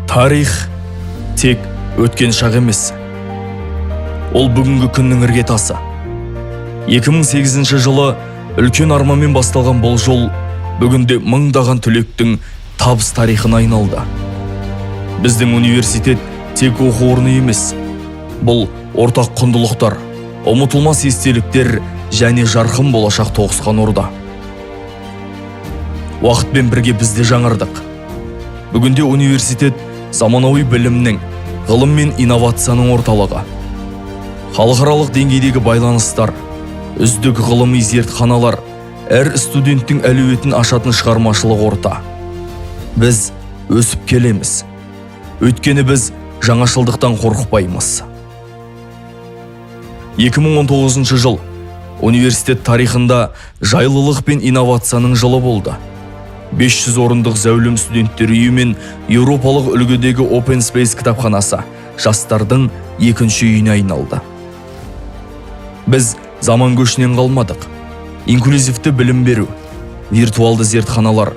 Тарих тек өткен шақ емес. Ол бүгінгі күннің іргетасы. 2008 жылы үлкен арманмен басталған бұл жол бүгінде мыңдаған түлектің табыс тарихына айналды. Біздің университет тек оқу орны емес. Бұл ортақ құндылықтар, ұмытылмас естеліктер және жарқын болашақ тоғысқан орда. Уақытпен бірге бізде жаңардық. Бүгінде университет заманауи білімнің, ғылым мен инновацияның орталығы. Халықаралық деңгейдегі байланыстар, үздік ғылыми зертханалар, әр студенттің әлеуетін ашатын шығармашылық орта. Біз өсіп келеміз. Өйткені біз жаңашылдықтан қорықпаймыз. 2019 жыл университет тарихында жайлылық пен инновацияның жылы болды. 500 орындық зәулім студенттер үйі мен еуропалық үлгідегі Open Space кітапханасы жастардың екінші үйіне айналды. Біз заман көшінен қалмадық. Инклюзивті білім беру, виртуалды зертханалар,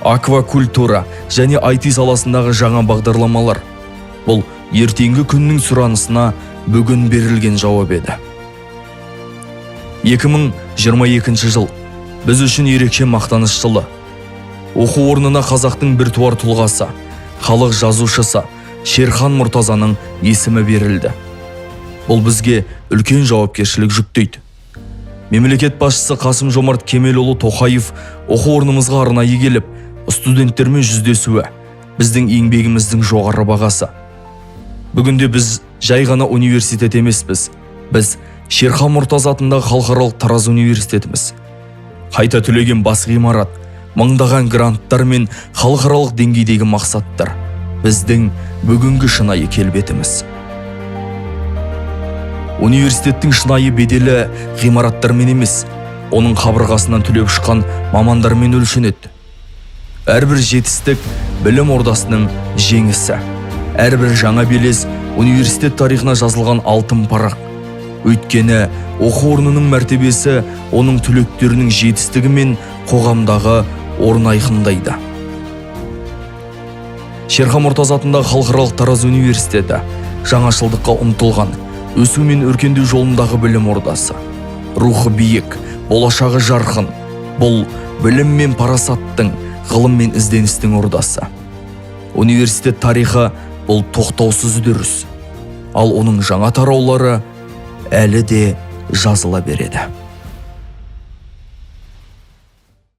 аквакультура және IT саласындағы жаңа бағдарламалар. Бұл ертеңгі күннің сұранысына бүгін берілген жауап еді. 2022 жыл біз үшін ерекше мақтаныш жылы. Оқу орнына қазақтың біртуар тұлғасы, халық жазушысы Шерхан Мұртазаның есімі берілді. Бұл бізге үлкен жауапкершілік жүктейді. Мемлекет басшысы Қасым-Жомарт Кемелұлы Тоқаев оқу орнымызға арнайы келіп, студенттермен жүздесуі біздің еңбегіміздің жоғары бағасы. Бүгінде біз жай ғана университет емеспіз. Біз Шерхан Мұртаза атындағы халықаралық Тараз университетіміз. Қайта түлеген бас ғимарат, мыңдаған гранттар мен халықаралық деңгейдегі мақсаттар біздің бүгінгі шынайы келбетіміз. Университеттің шынайы беделі ғимараттармен емес, оның қабырғасынан түлеп шыққан мамандармен өлшенеді. Әрбір жетістік білім ордасының жеңісі. Әрбір жаңа белес университет тарихына жазылған алтын парақ. Өйткені оқу орнының мәртебесі оның түлектерінің жетістігі мен қоғамдағы орын айқындайды. Шерхан Мұртаза атындағы халықаралық Тараз университеті жаңашылдыққа ұмтылған, өсу мен өркендеу жолындағы білім ордасы. Рухы биік, болашағы жарқын. Бұл білім мен парасаттың, ғылым мен ізденістің ордасы. Университет тарихы бұл тоқтаусыз үдеріс. Ал оның жаңа тараулары әлі де жазыла береді.